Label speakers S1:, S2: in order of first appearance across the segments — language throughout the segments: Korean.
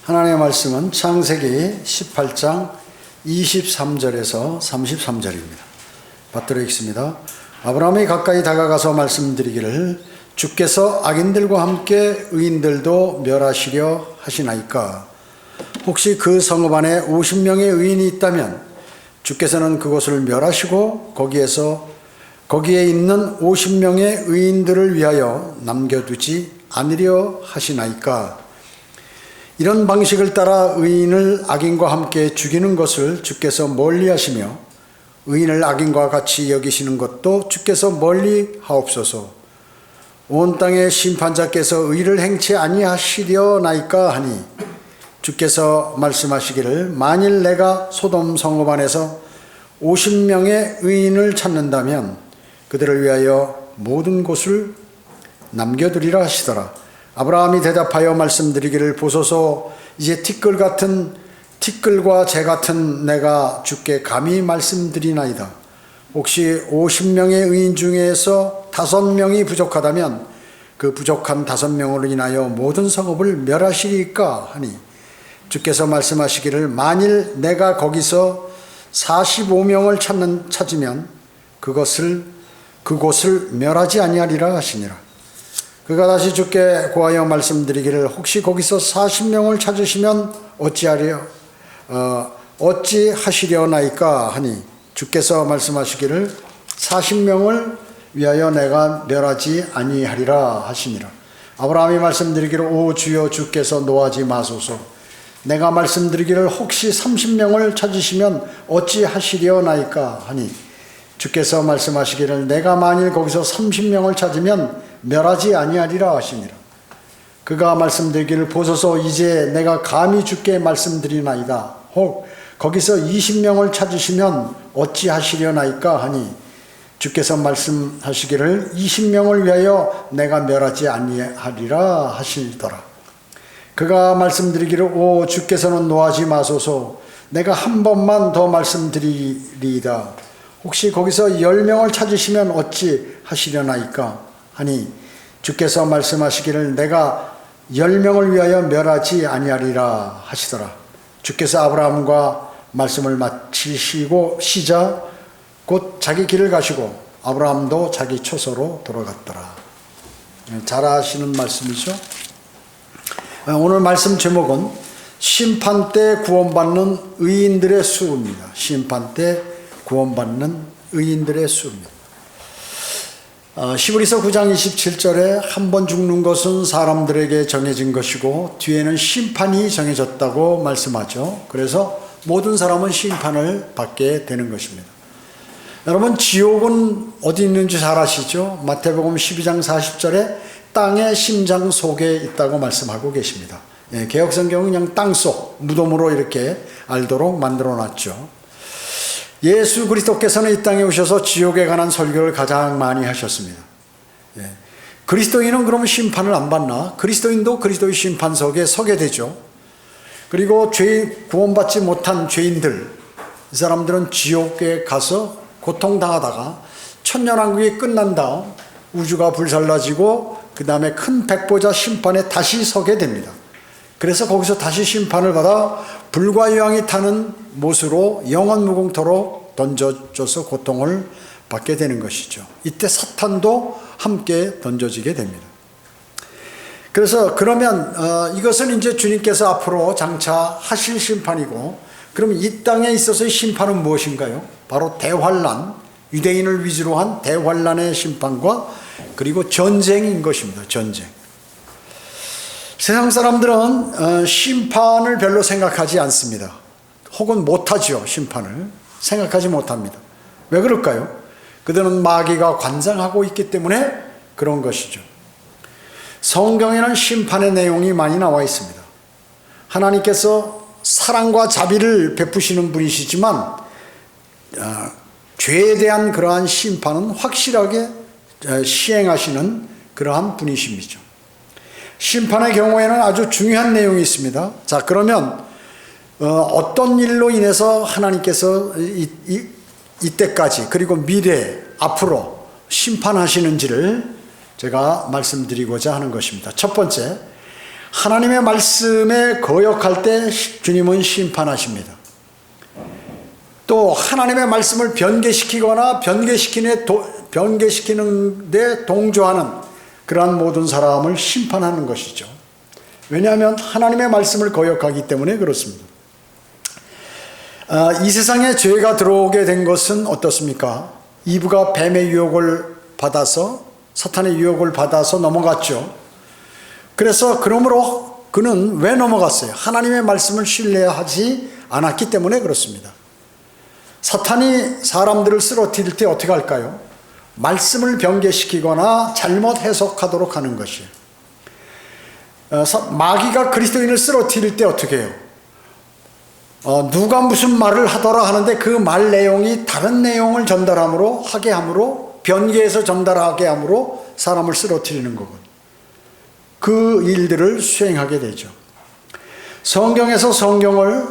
S1: 하나님의 말씀은 창세기 18장 23절에서 33절입니다. 받들어 읽습니다. 아브라함이 가까이 다가가서 말씀드리기를 주께서 악인들과 함께 의인들도 멸하시려 하시나이까. 혹시 그 성읍 안에 50명의 의인이 있다면 주께서는 그곳을 멸하시고 거기에 있는 50명의 의인들을 위하여 남겨두지 않으려 하시나이까. 이런 방식을 따라 의인을 악인과 함께 죽이는 것을 주께서 멀리 하시며 의인을 악인과 같이 여기시는 것도 주께서 멀리 하옵소서. 온 땅의 심판자께서 의를 행치 아니하시려나이까 하니 주께서 말씀하시기를 만일 내가 소돔 성읍 안에서 50명의 의인을 찾는다면 그들을 위하여 모든 곳을 남겨두리라 하시더라. 아브라함이 대답하여 말씀드리기를 보소서 이제 티끌과 재 같은 내가 주께 감히 말씀드리나이다. 혹시 50명의 의인 중에서 5명이 부족하다면 그 부족한 5명으로 인하여 모든 성읍을 멸하시리까 하니 주께서 말씀하시기를 만일 내가 거기서 45명을 찾으면 그곳을 멸하지 아니하리라 하시니라. 그가 다시 주께 고하여 말씀드리기를 혹시 거기서 40명을 찾으시면 어찌하시려나이까 하니 주께서 말씀하시기를 40명을 위하여 내가 멸하지 아니하리라 하시니라. 아브라함이 말씀드리기를 오 주여 주께서 노하지 마소서. 내가 말씀드리기를 혹시 30명을 찾으시면 어찌하시려나이까 하니 주께서 말씀하시기를 내가 만일 거기서 30명을 찾으면 멸하지 아니하리라 하시니라. 그가 말씀드리기를 보소서 이제 내가 감히 주께 말씀드리나이다. 혹 거기서 20명을 찾으시면 어찌하시려나이까 하니 주께서 말씀하시기를 20명을 위하여 내가 멸하지 아니하리라 하시더라. 그가 말씀드리기를 오 주께서는 노하지 마소서. 내가 한 번만 더 말씀드리리이다. 혹시 거기서 10명을 찾으시면 어찌 하시려나이까 하니 주께서 말씀하시기를 내가 10명을 위하여 멸하지 아니하리라 하시더라. 주께서 아브라함과 말씀을 마치시자 곧 자기 길을 가시고 아브라함도 자기 초소로 돌아갔더라. 잘 아시는 말씀이죠. 오늘 말씀 제목은 심판 때 구원받는 의인들의 수입니다. 심판 때 구원받는 의인들의 수입니다. 히브리서 9장 27절에 한 번 죽는 것은 사람들에게 정해진 것이고 뒤에는 심판이 정해졌다고 말씀하죠. 그래서 모든 사람은 심판을 받게 되는 것입니다. 여러분 지옥은 어디 있는지 잘 아시죠? 마태복음 12장 40절에 땅의 심장 속에 있다고 말씀하고 계십니다. 개역성경은 그냥 땅속 무덤으로 이렇게 알도록 만들어놨죠. 예수 그리스도께서는 이 땅에 오셔서 지옥에 관한 설교를 가장 많이 하셨습니다. 그리스도인은 그러면 심판을 안 받나? 그리스도인도 그리스도의 심판석에 서게 되죠. 그리고 구원받지 못한 죄인들, 이 사람들은 지옥에 가서 고통당하다가 천년왕국이 끝난 다음 우주가 불살라지고 그 다음에 큰 백보자 심판에 다시 서게 됩니다. 그래서 거기서 다시 심판을 받아 불과 유황이 타는 못으로 영원 무궁토록 던져져서 고통을 받게 되는 것이죠. 이때 사탄도 함께 던져지게 됩니다. 그래서 그러면 이것은 이제 주님께서 앞으로 장차 하실 심판이고, 그럼 이 땅에 있어서의 심판은 무엇인가요? 바로 대환란, 유대인을 위주로 한 대환란의 심판과 그리고 전쟁인 것입니다. 전쟁. 세상 사람들은 심판을 별로 생각하지 않습니다. 혹은 못하죠. 심판을 생각하지 못합니다. 왜 그럴까요? 그들은 마귀가 관장하고 있기 때문에 그런 것이죠. 성경에는 심판의 내용이 많이 나와 있습니다. 하나님께서 사랑과 자비를 베푸시는 분이시지만 죄에 대한 그러한 심판은 확실하게 시행하시는 그러한 분이십니다. 심판의 경우에는 아주 중요한 내용이 있습니다. 자, 그러면 어떤 일로 인해서 하나님께서 이때까지 그리고 미래 앞으로 심판하시는지를 제가 말씀드리고자 하는 것입니다. 첫 번째, 하나님의 말씀에 거역할 때 주님은 심판하십니다. 또 하나님의 말씀을 변개시키거나 변개시키는 데 동조하는 그러한 모든 사람을 심판하는 것이죠. 왜냐하면 하나님의 말씀을 거역하기 때문에 그렇습니다. 이 세상에 죄가 들어오게 된 것은 어떻습니까? 이브가 뱀의 유혹을 받아서, 사탄의 유혹을 받아서 넘어갔죠. 그래서 그러므로 그는 왜 넘어갔어요? 하나님의 말씀을 신뢰하지 않았기 때문에 그렇습니다. 사탄이 사람들을 쓰러뜨릴 때 어떻게 할까요? 말씀을 변개시키거나 잘못 해석하도록 하는 것이에요. 마귀가 그리스도인을 쓰러뜨릴 때 어떻게 해요? 누가 무슨 말을 하더라 하는데 그 말 내용이 다른 내용을 하게 함으로 변개해서 전달하게 함으로 사람을 쓰러뜨리는 거군. 그 일들을 수행하게 되죠. 성경에서 성경을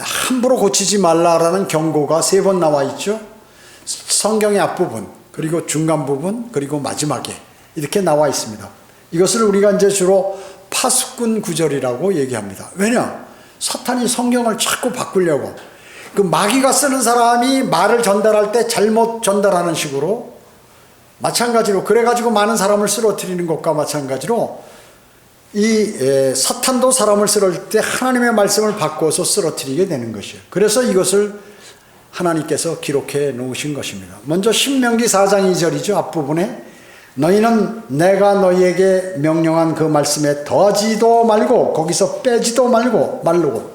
S1: 함부로 고치지 말라라는 경고가 3번 나와 있죠. 성경의 앞부분, 그리고 중간 부분, 그리고 마지막에 이렇게 나와 있습니다. 이것을 우리가 이제 주로 파수꾼 구절이라고 얘기합니다. 왜냐? 사탄이 성경을 자꾸 바꾸려고, 그 마귀가 쓰는 사람이 말을 전달할 때 잘못 전달하는 식으로, 마찬가지로 그래가지고 많은 사람을 쓰러뜨리는 것과 마찬가지로 이 사탄도 사람을 쓰러뜨릴 때 하나님의 말씀을 바꿔서 쓰러뜨리게 되는 것이에요. 그래서 이것을 하나님께서 기록해 놓으신 것입니다. 먼저 신명기 4장 2절이죠. 앞부분에 너희는 내가 너희에게 명령한 그 말씀에 더하지도 말고 거기서 빼지도 말고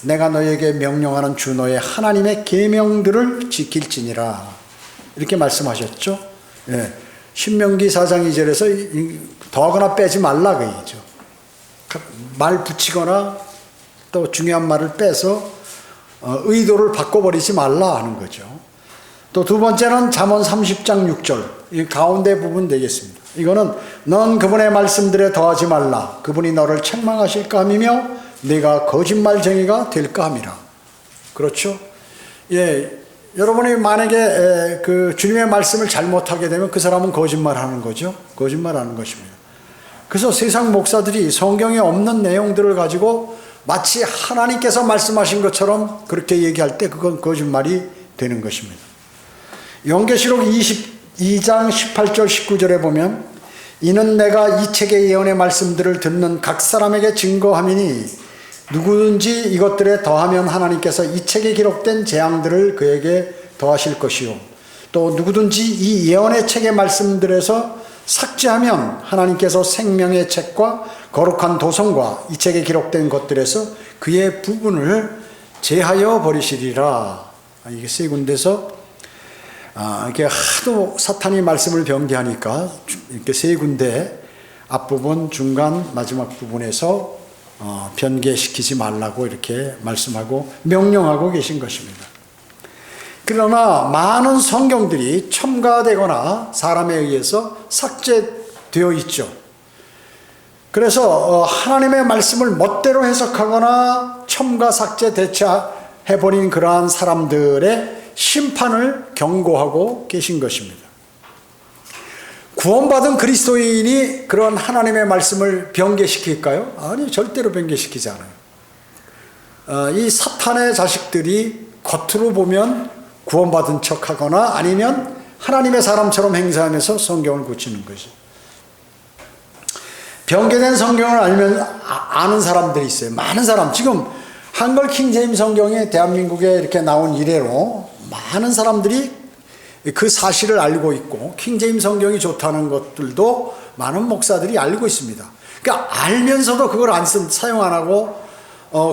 S1: 내가 너희에게 명령하는 주 너의 하나님의 계명들을 지킬지니라, 이렇게 말씀하셨죠. 예. 신명기 4장 2절에서 더하거나 빼지 말라 그 얘기죠. 말 붙이거나 또 중요한 말을 빼서 의도를 바꿔버리지 말라 하는 거죠. 또 두 번째는 잠언 30장 6절, 이 가운데 부분 되겠습니다. 이거는 넌 그분의 말씀들에 더하지 말라. 그분이 너를 책망하실까 함이며 네가 거짓말쟁이가 될까 함이라. 그렇죠? 예, 여러분이 만약에 그 주님의 말씀을 잘못하게 되면 그 사람은 거짓말하는 거죠. 거짓말하는 것입니다. 그래서 세상 목사들이 성경에 없는 내용들을 가지고 마치 하나님께서 말씀하신 것처럼 그렇게 얘기할 때 그건 거짓말이 되는 것입니다. 요한계시록 22장 18절 19절에 보면 이는 내가 이 책의 예언의 말씀들을 듣는 각 사람에게 증거함이니 누구든지 이것들에 더하면 하나님께서 이 책에 기록된 재앙들을 그에게 더하실 것이요 또 누구든지 이 예언의 책의 말씀들에서 삭제하면 하나님께서 생명의 책과 거룩한 도성과 이 책에 기록된 것들에서 그의 부분을 제하여 버리시리라. 이게 세 군데서 이렇게 하도 사탄이 말씀을 변개하니까 이렇게 세 군데 앞부분, 중간, 마지막 부분에서 변개시키지 말라고 이렇게 말씀하고 명령하고 계신 것입니다. 그러나 많은 성경들이 첨가되거나 사람에 의해서 삭제되어 있죠. 그래서 하나님의 말씀을 멋대로 해석하거나 첨가 삭제 대체해버린 그러한 사람들의 심판을 경고하고 계신 것입니다. 구원받은 그리스도인이 그런 하나님의 말씀을 변개시킬까요? 아니, 절대로 변개시키지 않아요. 이 사탄의 자식들이 겉으로 보면 구원받은 척하거나 아니면 하나님의 사람처럼 행세하면서 성경을 고치는 것이. 변개된 성경을 아는 사람들이 있어요. 많은 사람. 지금 한글 킹제임 성경이 대한민국에 이렇게 나온 이래로 많은 사람들이 그 사실을 알고 있고 킹제임 성경이 좋다는 것들도 많은 목사들이 알고 있습니다. 그러니까 알면서도 그걸 사용 안 하고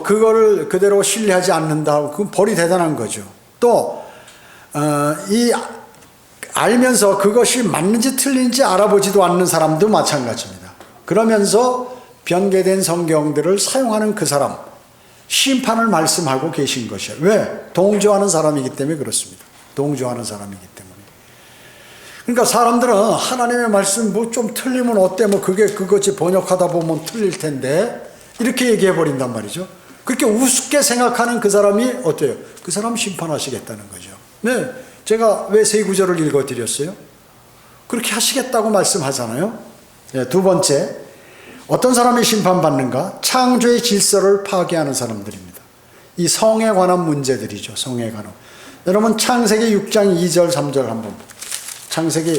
S1: 그거를 그대로 신뢰하지 않는다. 그건 벌이 대단한 거죠. 또 알면서 그것이 맞는지 틀린지 알아보지도 않는 사람도 마찬가지입니다. 그러면서 변개된 성경들을 사용하는 그 사람, 심판을 말씀하고 계신 것이에요. 왜? 동조하는 사람이기 때문에 그렇습니다. 동조하는 사람이기 때문에. 그러니까 사람들은 하나님의 말씀 뭐 좀 틀리면 어때? 뭐 그것이 번역하다 보면 틀릴 텐데 이렇게 얘기해 버린단 말이죠. 그렇게 우습게 생각하는 그 사람이 어때요? 그 사람 심판하시겠다는 거죠. 네, 제가 왜 세 구절을 읽어드렸어요? 그렇게 하시겠다고 말씀하잖아요. 네, 두 번째, 어떤 사람이 심판받는가? 창조의 질서를 파괴하는 사람들입니다. 이 성에 관한 문제들이죠. 성에 관한. 여러분 창세기 6장 2절 3절 한번. 창세기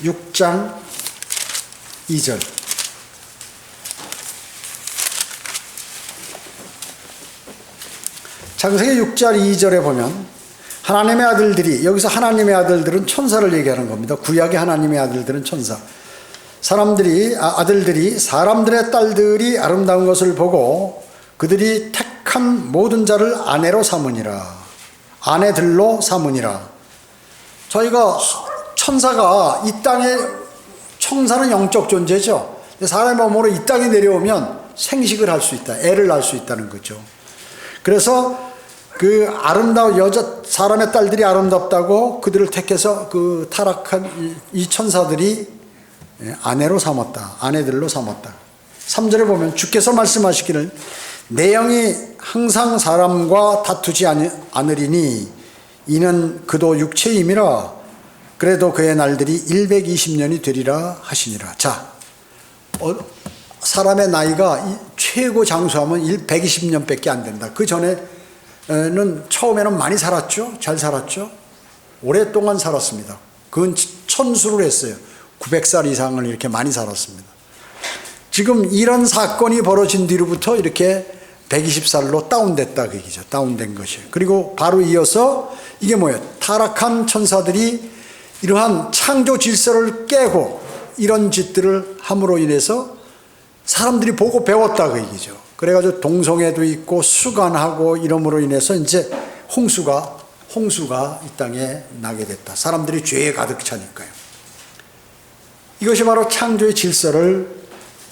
S1: 6장 2절. 창세기 6장 2절에 보면 하나님의 아들들이, 여기서 하나님의 아들들은 천사를 얘기하는 겁니다. 구약의 하나님의 아들들은 천사. 아들들이 사람들의 딸들이 아름다운 것을 보고 그들이 택한 모든 자를 아내로 삼으니라. 아내들로 삼으니라. 저희가 천사가 이 땅에, 천사는 영적 존재죠. 사람의 몸으로 이 땅에 내려오면 생식을 할 수 있다. 애를 낳을 수 있다는 거죠. 그래서 그 아름다운 사람의 딸들이 아름답다고 그들을 택해서 그 타락한 이 천사들이 아내로 삼았다. 아내들로 삼았다. 3절에 보면 주께서 말씀하시기를 내 영이 항상 사람과 다투지 않으리니 이는 그도 육체임이라. 그래도 그의 날들이 120년이 되리라 하시니라. 자, 사람의 나이가 최고 장수하면 120년밖에 안 된다. 그 전에는 처음에는 많이 살았죠. 잘 살았죠. 오랫동안 살았습니다. 그건 천수를 했어요. 900살 이상을 이렇게 많이 살았습니다. 지금 이런 사건이 벌어진 뒤로부터 이렇게 120살로 다운됐다 그 얘기죠. 다운된 것이에요. 그리고 바로 이어서 이게 뭐예요? 타락한 천사들이 이러한 창조 질서를 깨고 이런 짓들을 함으로 인해서 사람들이 보고 배웠다 그 얘기죠. 그래가지고 동성애도 있고 수간하고 이름으로 인해서 이제 홍수가 이 땅에 나게 됐다. 사람들이 죄에 가득 차니까요. 이것이 바로 창조의 질서를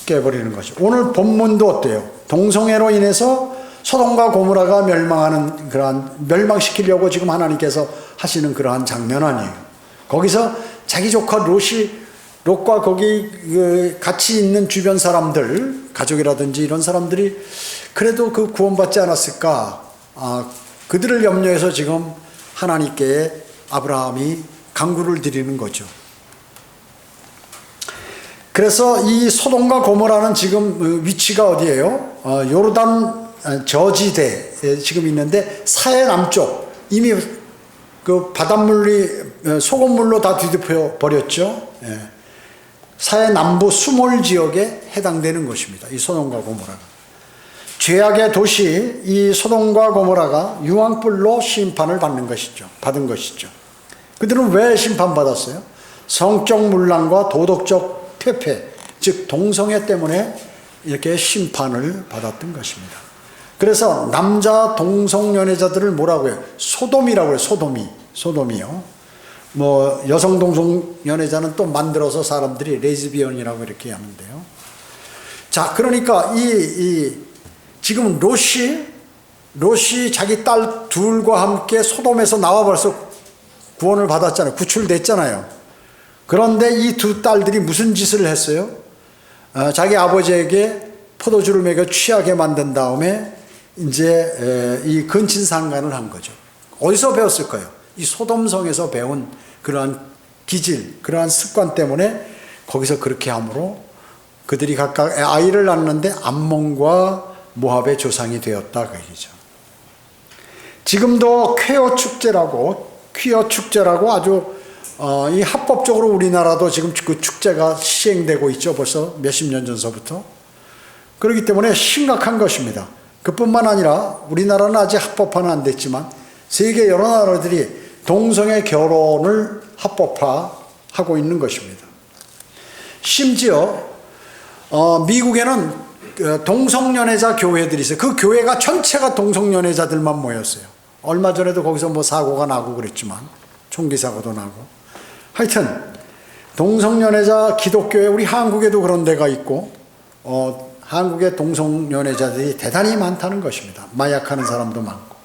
S1: 깨버리는 것이죠. 오늘 본문도 어때요? 동성애로 인해서 소돔과 고모라가 멸망하는 그러한, 멸망시키려고 지금 하나님께서 하시는 그러한 장면 아니에요. 거기서 자기 조카 롯과 거기 같이 있는 주변 사람들, 가족이라든지 이런 사람들이 그래도 그 구원받지 않았을까? 그들을 염려해서 지금 하나님께 아브라함이 간구를 드리는 거죠. 그래서 이 소돔과 고모라는 지금 위치가 어디예요? 요르단 저지대에 지금 있는데 사해 남쪽, 이미 그 바닷물이 소금물로 다 뒤덮여 버렸죠. 사해 남부 수몰 지역에 해당되는 것입니다. 이 소돔과 고모라가. 죄악의 도시 이 소돔과 고모라가 유황불로 심판을 받은 것이죠. 그들은 왜 심판받았어요? 성적 문란과 도덕적 퇴폐, 즉 동성애 때문에 이렇게 심판을 받았던 것입니다. 그래서 남자 동성연애자들을 뭐라고 해요? 소돔이라고 해요. 소돔이요. 뭐 여성 동성연애자는 또 만들어서 사람들이 레즈비언이라고 이렇게 하는데요. 자, 그러니까 지금 롯이 자기 딸 둘과 함께 소돔에서 나와 벌써 구원을 받았잖아요. 구출됐잖아요. 그런데 이 두 딸들이 무슨 짓을 했어요? 자기 아버지에게 포도주를 먹여 취하게 만든 다음에 이제 이 근친상간을 한 거죠. 어디서 배웠을까요? 이 소돔성에서 배운 그러한 기질, 그러한 습관 때문에 거기서 그렇게 함으로 그들이 각각 아이를 낳는데 암몬과 모압의 조상이 되었다 그 얘기죠. 지금도 퀴어 축제라고 아주 이 합법적으로 우리나라도 지금 그 축제가 시행되고 있죠. 벌써 몇십 년 전서부터. 그렇기 때문에 심각한 것입니다. 그뿐만 아니라 우리나라는 아직 합법화는 안 됐지만 세계 여러 나라들이 동성애 결혼을 합법화하고 있는 것입니다. 심지어 미국에는 동성연애자 교회들이 있어요. 그 교회가 전체가 동성연애자들만 모였어요. 얼마 전에도 거기서 뭐 사고가 나고 그랬지만 총기 사고도 나고 하여튼 동성연애자 기독교회, 우리 한국에도 그런 데가 있고 한국의 동성연애자들이 대단히 많다는 것입니다. 마약하는 사람도 많고.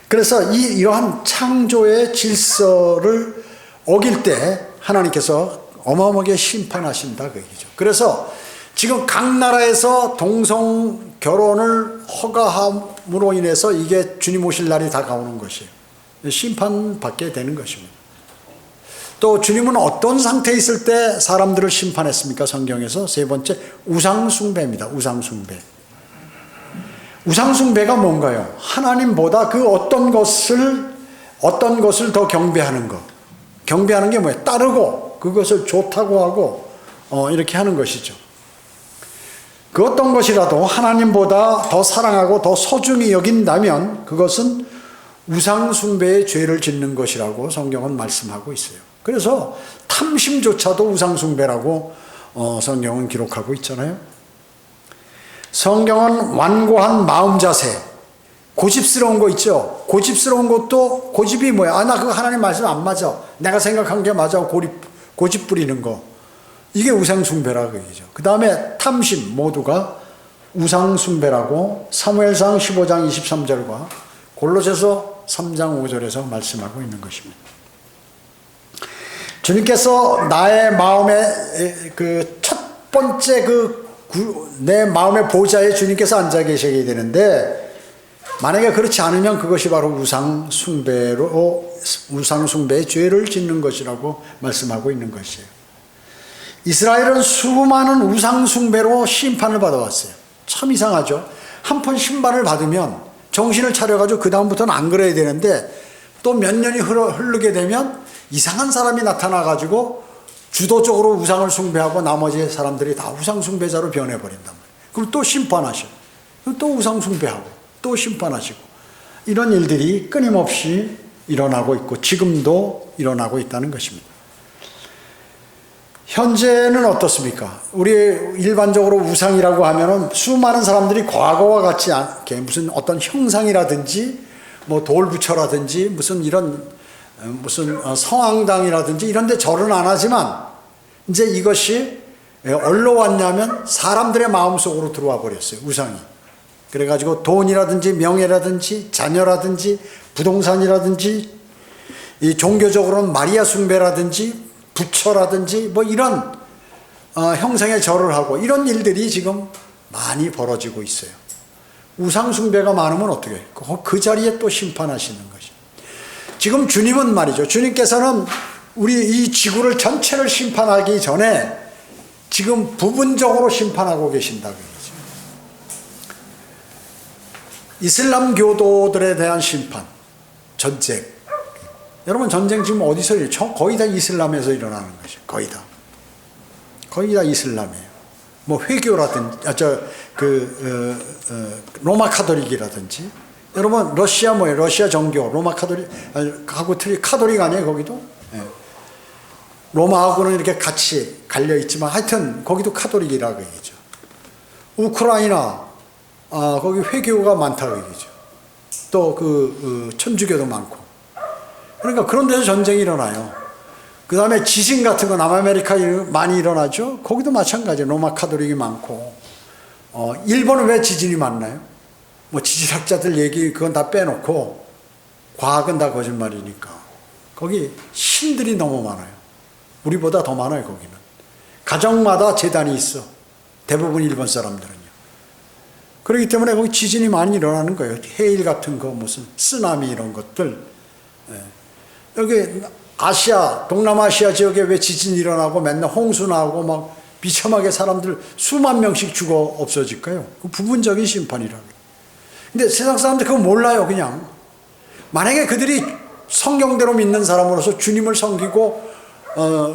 S1: 그래서 이러한 창조의 질서를 어길 때 하나님께서 어마어마하게 심판하신다 그 얘기죠. 그래서 지금 각 나라에서 동성 결혼을 허가함으로 인해서 이게 주님 오실 날이 다가오는 것이에요. 심판받게 되는 것입니다. 또 주님은 어떤 상태에 있을 때 사람들을 심판했습니까? 성경에서 세 번째, 우상숭배입니다. 우상숭배. 우상숭배가 뭔가요? 하나님보다 그 어떤 것을 더 경배하는 것. 경배하는 게 뭐예요? 따르고 그것을 좋다고 하고 이렇게 하는 것이죠. 그 어떤 것이라도 하나님보다 더 사랑하고 더 소중히 여긴다면 그것은 우상숭배의 죄를 짓는 것이라고 성경은 말씀하고 있어요. 그래서 탐심조차도 우상숭배라고 성경은 기록하고 있잖아요. 성경은 완고한 마음 자세, 고집스러운 거 있죠. 고집스러운 것도, 고집이 뭐야? 나 그거 하나님 말씀 안 맞아. 내가 생각한 게 맞아. 고집 부리는 거. 이게 우상숭배라고 얘기죠. 그 다음에 탐심, 모두가 우상숭배라고 사무엘상 15장 23절과 골로새서 3장 5절에서 말씀하고 있는 것입니다. 주님께서 나의 마음의 그 첫 번째 내 마음의 보좌에 주님께서 앉아 계시게 되는데, 만약에 그렇지 않으면 그것이 바로 우상숭배의 죄를 짓는 것이라고 말씀하고 있는 것이에요. 이스라엘은 수많은 우상숭배로 심판을 받아왔어요. 참 이상하죠. 한 번 심판을 받으면 정신을 차려가지고 그 다음부터는 안 그래야 되는데, 또 몇 년이 흐르게 되면 이상한 사람이 나타나가지고 주도적으로 우상을 숭배하고 나머지 사람들이 다 우상숭배자로 변해버린단 말이에요. 그럼 또 심판하셔. 그럼 또 우상숭배하고 또 심판하시고, 이런 일들이 끊임없이 일어나고 있고 지금도 일어나고 있다는 것입니다. 현재는 어떻습니까? 우리 일반적으로 우상이라고 하면은 수많은 사람들이 과거와 같지 않게 무슨 어떤 형상이라든지 뭐 돌부처라든지 무슨 성황당이라든지 이런 데 절은 안 하지만, 이제 이것이 어디로 왔냐면 사람들의 마음속으로 들어와 버렸어요. 우상이. 그래가지고 돈이라든지 명예라든지 자녀라든지 부동산이라든지, 이 종교적으로는 마리아 숭배라든지 부처라든지 뭐 이런 형상의 절을 하고, 이런 일들이 지금 많이 벌어지고 있어요. 우상 숭배가 많으면 어떻게 해요? 그 자리에 또 심판하시는 것이. 지금 주님은 말이죠. 주님께서는 우리 이 지구를 전체를 심판하기 전에 지금 부분적으로 심판하고 계신다고 얘기죠. 이슬람 교도들에 대한 심판, 전쟁. 여러분, 전쟁 지금 어디서 일어나요? 거의 다 이슬람에서 일어나는 것이죠. 거의 다 이슬람이에요. 뭐 회교라든지, 로마 카톨릭이라든지. 여러분, 러시아 뭐예요? 러시아 정교, 로마 카톨릭, 카톨릭 아니에요, 거기도? 예. 로마하고는 이렇게 같이 갈려 있지만 하여튼 거기도 카톨릭이라고 얘기죠. 우크라이나, 거기 회교가 많다고 얘기죠. 또 천주교도 많고. 그러니까 그런 데서 전쟁이 일어나요. 그 다음에 지진 같은 거 남아메리카에 많이 일어나죠. 거기도 마찬가지예요. 로마 카톨릭이 많고. 일본은 왜 지진이 많나요? 뭐 지질학자들 얘기 그건 다 빼놓고 과학은 다 거짓말이니까. 거기 신들이 너무 많아요. 우리보다 더 많아요. 거기는 가정마다 제단이 있어. 대부분 일본 사람들은요. 그렇기 때문에 거기 지진이 많이 일어나는 거예요. 해일 같은 거, 무슨 쓰나미 이런 것들. 여기 아시아, 동남아시아 지역에 왜 지진이 일어나고 맨날 홍수 나고 막 비참하게 사람들 수만 명씩 죽어 없어질까요? 그 부분적인 심판이라고. 근데 세상 사람들 그거 몰라요. 그냥 만약에 그들이 성경대로 믿는 사람으로서 주님을 섬기고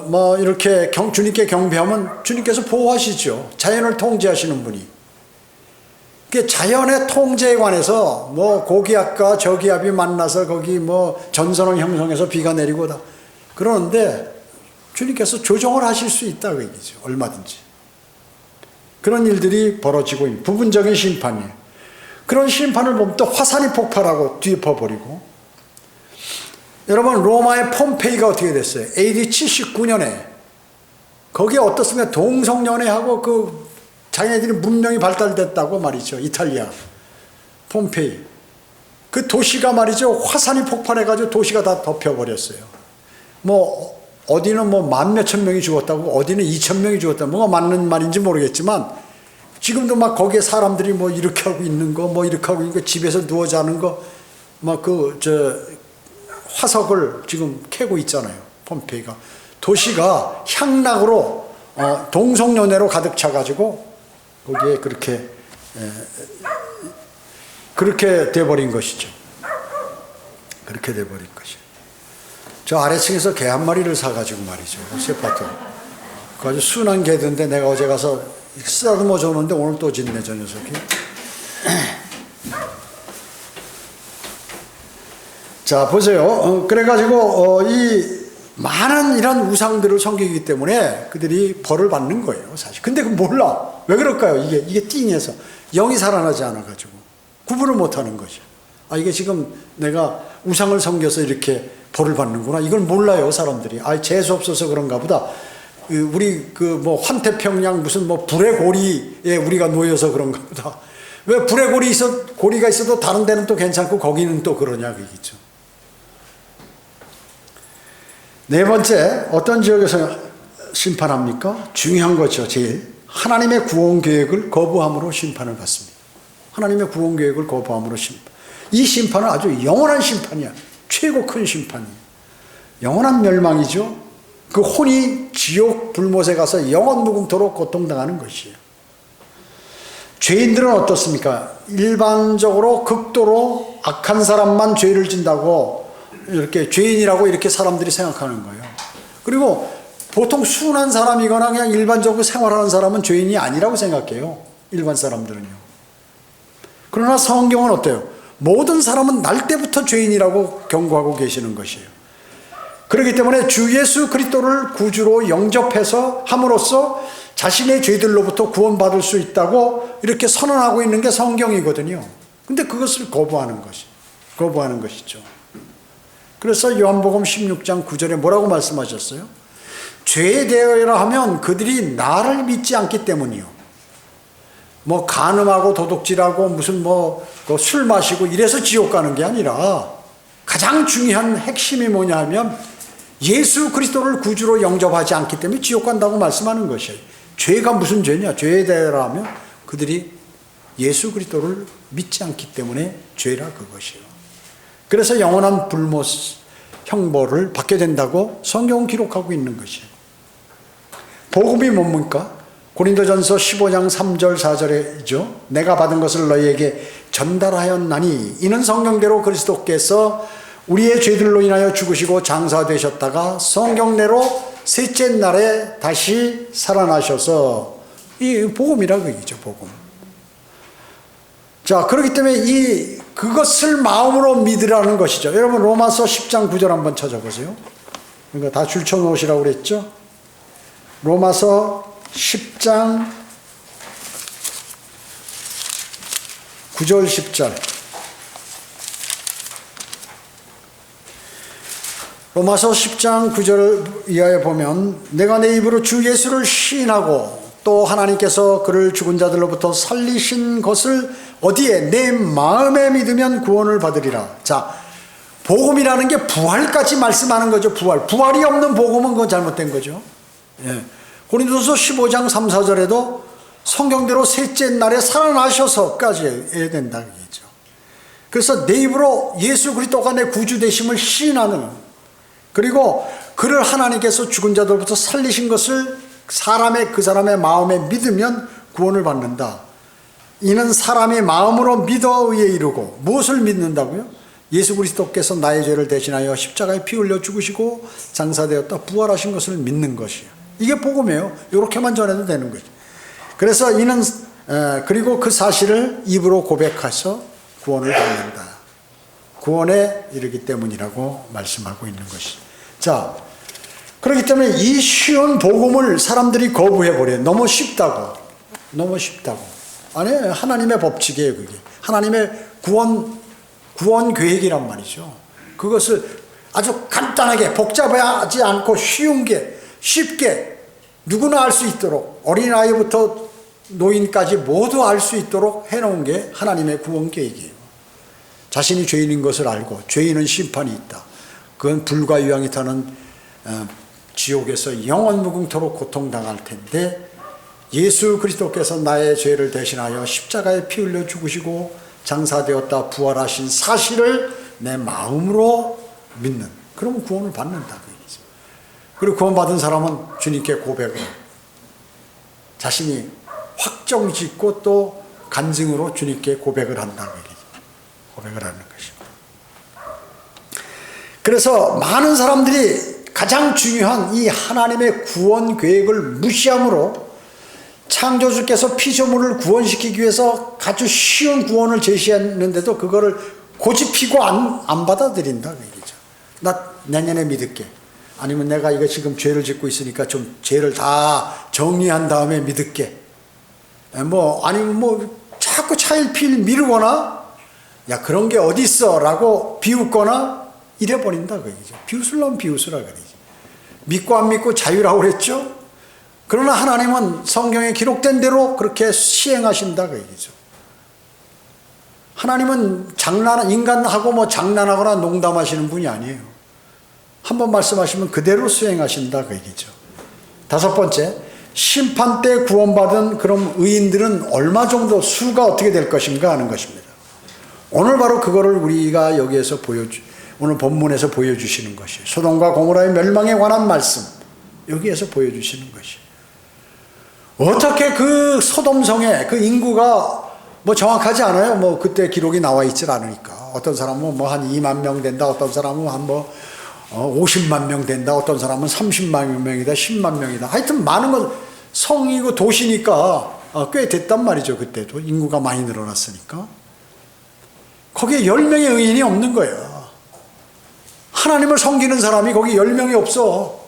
S1: 뭐 이렇게 주님께 경배하면 주님께서 보호하시죠. 자연을 통제하시는 분이. 그 자연의 통제에 관해서 뭐 고기압과 저기압이 만나서 거기 뭐 전선을 형성해서 비가 내리고 다 그러는데, 주님께서 조정을 하실 수 있다고 얘기죠. 얼마든지. 그런 일들이 벌어지고 있는 부분적인 심판이에요. 그런 심판을 보면 또 화산이 폭발하고 뒤엎어버리고. 여러분, 로마의 폼페이가 어떻게 됐어요? AD 79년에 거기에 어떻습니까? 동성연애하고 그 자기네들이 문명이 발달됐다고 말이죠. 이탈리아 폼페이. 그 도시가 말이죠. 화산이 폭발해가지고 도시가 다 덮여버렸어요. 뭐 어디는 뭐 만 몇천 명이 죽었다고, 어디는 2천 명이 죽었다고. 뭐가 맞는 말인지 모르겠지만 지금도 막 거기에 사람들이 뭐 이렇게 하고 있는 거, 뭐 이렇게 하고 있는 거, 집에서 누워 자는 거, 막 화석을 지금 캐고 있잖아요. 폼페이가. 도시가 향락으로 동성연애로 가득 차가지고 거기에 그렇게 돼버린 것이죠. 그렇게 돼버린 것이죠. 저 아래층에서 개 한 마리를 사가지고 말이죠. 세파토. 그 아주 순한 개던데 내가 어제 가서 쓰다듬어 줬는데 오늘 또 짖네, 저 녀석이. 자, 보세요. 그래가지고, 이 많은 이런 우상들을 섬기기 때문에 그들이 벌을 받는 거예요, 사실. 근데 그 몰라. 왜 그럴까요? 이게 띵해서. 영이 살아나지 않아가지고. 구분을 못 하는 거죠. 아, 이게 지금 내가 우상을 섬겨서 이렇게 벌을 받는구나. 이걸 몰라요, 사람들이. 아, 재수 없어서 그런가 보다. 우리 환태평양 무슨 불의 고리에 우리가 놓여서 그런가 보다. 왜 불의 고리가 있어도 다른 데는 또 괜찮고 거기는 또 그러냐, 그겠죠. 네 번째, 어떤 지역에서 심판합니까? 중요한 거죠, 제일. 하나님의 구원 계획을 거부함으로 심판을 받습니다. 하나님의 구원 계획을 거부함으로 심판. 이 심판은 아주 영원한 심판이야. 최고 큰 심판이에요. 영원한 멸망이죠. 그 혼이 지옥 불못에 가서 영원 무궁토록 고통당하는 것이에요. 죄인들은 어떻습니까? 일반적으로 극도로 악한 사람만 죄를 진다고 이렇게 죄인이라고 이렇게 사람들이 생각하는 거예요. 그리고 보통 순한 사람이거나 그냥 일반적으로 생활하는 사람은 죄인이 아니라고 생각해요. 일반 사람들은요. 그러나 성경은 어때요? 모든 사람은 날 때부터 죄인이라고 경고하고 계시는 것이에요. 그렇기 때문에 주 예수 그리스도를 구주로 영접해서 함으로써 자신의 죄들로부터 구원받을 수 있다고 이렇게 선언하고 있는 게 성경이거든요. 근데 그것을 거부하는 것이죠. 그래서 요한복음 16장 9절에 뭐라고 말씀하셨어요? 죄에 대하여라 하면 그들이 나를 믿지 않기 때문이요. 간음하고 도둑질하고 무슨 술 마시고 이래서 지옥 가는 게 아니라 가장 중요한 핵심이 뭐냐 하면 예수 그리스도를 구주로 영접하지 않기 때문에 지옥 간다고 말씀하는 것이에요. 죄가 무슨 죄냐? 죄에 대하여라 하면 그들이 예수 그리스도를 믿지 않기 때문에 죄라 그것이에요. 그래서 영원한 불못 형벌을 받게 된다고 성경은 기록하고 있는 것이에요. 복음이 뭡니까? 고린도전서 15장 3절 4절에죠. 내가 받은 것을 너희에게 전달하였나니 이는 성경대로 그리스도께서 우리의 죄들로 인하여 죽으시고 장사되셨다가 성경대로 셋째 날에 다시 살아나셔서 이 복음이라 그 얘기죠. 복음. 자, 그렇기 때문에 그것을 마음으로 믿으라는 것이죠. 여러분 로마서 10장 9절 한번 찾아보세요. 그러니까 다 줄쳐 놓으시라고 그랬죠. 로마서 10장 9절 10절. 로마서 10장 9절 이하에 보면 내가 내 입으로 주 예수를 시인하고 또 하나님께서 그를 죽은 자들로부터 살리신 것을 어디에? 내 마음에 믿으면 구원을 받으리라. 자, 복음이라는 게 부활까지 말씀하는 거죠. 부활이 없는 복음은 그건 잘못된 거죠. 예. 고린도서 15장 3, 4절에도 성경대로 셋째 날에 살아나셔서까지 해야 된다 얘기죠. 그래서 내 입으로 예수 그리스도가 내 구주 되심을 시인하는, 그리고 그를 하나님께서 죽은 자들로부터 살리신 것을 그 사람의 마음에 믿으면 구원을 받는다. 이는 사람이 마음으로 믿어 의에 이르고, 무엇을 믿는다고요? 예수 그리스도께서 나의 죄를 대신하여 십자가에 피 흘려 죽으시고 장사되었다 부활하신 것을 믿는 것이에요. 이게 복음이에요. 이렇게만 전해도 되는 거죠. 그래서 그리고 그 사실을 입으로 고백해서 구원을 받는다. 구원에 이르기 때문이라고 말씀하고 있는 것이죠. 자, 그렇기 때문에 이 쉬운 복음을 사람들이 거부해버려요. 너무 쉽다고. 아니, 하나님의 법칙이에요, 그게. 하나님의 구원 계획이란 말이죠. 그것을 아주 간단하게 복잡하지 않고 쉬운 게 쉽게 누구나 알 수 있도록, 어린아이부터 노인까지 모두 알 수 있도록 해놓은 게 하나님의 구원 계획이에요. 자신이 죄인인 것을 알고 죄인은 심판이 있다. 그건 불과 유황이 타는 지옥에서 영원 무궁토록 고통당할 텐데 예수 그리스도께서 나의 죄를 대신하여 십자가에 피 흘려 죽으시고 장사되었다 부활하신 사실을 내 마음으로 믿는, 그러면 구원을 받는다. 그리고 구원받은 사람은 주님께 고백을 해요. 자신이 확정 짓고 또 간증으로 주님께 고백을 한다는 얘기죠. 고백을 하는 것입니다. 그래서 많은 사람들이 가장 중요한 이 하나님의 구원 계획을 무시함으로 창조주께서 피조물을 구원시키기 위해서 아주 쉬운 구원을 제시했는데도 그거를 고집피고 안 받아들인다 그 얘기죠. 나 내년에 믿을게. 아니면 내가 이거 지금 죄를 짓고 있으니까 좀 죄를 다 정리한 다음에 믿을게. 아니면 자꾸 차일피일 미루거나 야 그런 게 어디 있어 라고 비웃거나 이래버린다 그 얘기죠. 비웃으려면 비웃으라 그러지. 믿고 안 믿고 자유라고 그랬죠. 그러나 하나님은 성경에 기록된 대로 그렇게 시행하신다 그 얘기죠. 하나님은 인간하고 장난하거나 농담하시는 분이 아니에요. 한번 말씀하시면 그대로 수행하신다 그 얘기죠. 다섯 번째, 심판 때 구원받은 그럼 의인들은 얼마 정도 수가 어떻게 될 것인가 하는 것입니다. 오늘 바로 그거를 우리가 여기에서 오늘 본문에서 보여주시는 것이에요. 소돔과 고모라의 멸망에 관한 말씀 여기에서 보여주시는 것이에요. 어떻게 그 소돔성에 그 인구가 정확하지 않아요. 그때 기록이 나와 있질 않으니까. 어떤 사람은 한 2만 명 된다. 어떤 사람은 한 50만 명 된다. 어떤 사람은 30만 명이다. 10만 명이다. 하여튼 많은 건 성이고 도시니까 꽤 됐단 말이죠. 그때도 인구가 많이 늘어났으니까. 거기에 10명의 의인이 없는 거예요. 하나님을 섬기는 사람이 거기 10명이 없어.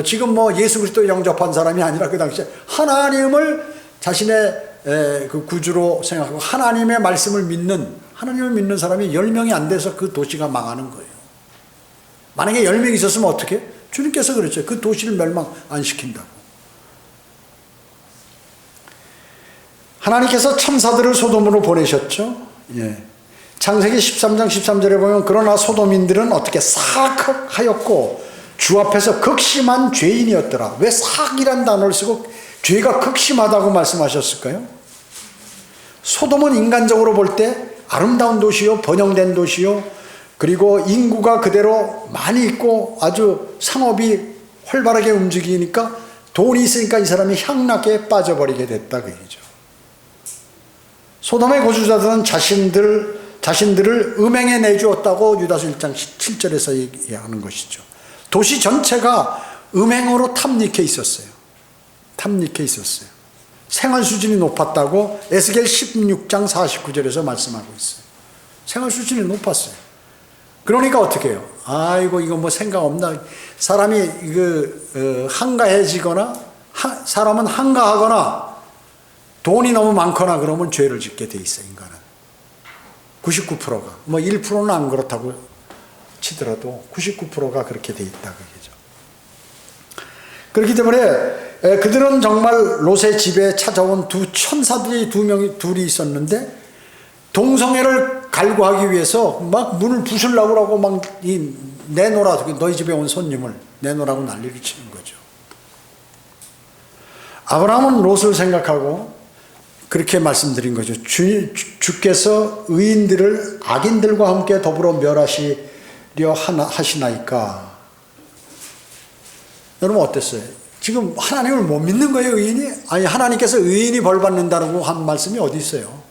S1: 지금 예수 그리스도 영접한 사람이 아니라 그 당시에 하나님을 자신의 그 구주로 생각하고 하나님의 말씀을 하나님을 믿는 사람이 10명이 안 돼서 그 도시가 망하는 거예요. 만약에 10명이 있었으면 어떻게? 주님께서 그랬죠. 그 도시를 멸망 안 시킨다고. 하나님께서 천사들을 소돔으로 보내셨죠. 예. 창세기 13장 13절에 보면 그러나 소돔인들은 어떻게 사악하였고 주 앞에서 극심한 죄인이었더라. 왜 사악이란 단어를 쓰고 죄가 극심하다고 말씀하셨을까요? 소돔은 인간적으로 볼 때 아름다운 도시요, 번영된 도시요, 그리고 인구가 그대로 많이 있고 아주 상업이 활발하게 움직이니까 돈이 있으니까 이 사람이 향락에 빠져버리게 됐다 그 얘기죠. 소돔의 거주자들은 자신들을 음행에 내주었다고 유다서 1장 7절에서 얘기하는 것이죠. 도시 전체가 음행으로 탐닉해 있었어요. 생활 수준이 높았다고 에스겔 16장 49절에서 말씀하고 있어요. 생활 수준이 높았어요. 그러니까 어떻게 해요? 아이고 이거 생각 없나? 사람이 한가해지거나 사람은 한가하거나 돈이 너무 많거나 그러면 죄를 짓게 돼 있어요. 인간은 99%가 1%는 안 그렇다고 치더라도 99%가 그렇게 돼 있다 그게죠. 그렇기 때문에 그들은 정말 롯의 집에 찾아온 두 천사들이 둘이 있었는데 동성애를 갈구하기 위해서 막 문을 부수려고 하고 막 내놓으라, 너희 집에 온 손님을 내놓으라고 난리를 치는 거죠. 아브라함은 롯을 생각하고 그렇게 말씀드린 거죠. 주께서 의인들을 악인들과 함께 더불어 멸하시려 하시나이까. 여러분 어땠어요? 지금 하나님을 못 믿는 거예요, 의인이? 아니, 하나님께서 의인이 벌받는다고 한 말씀이 어디 있어요?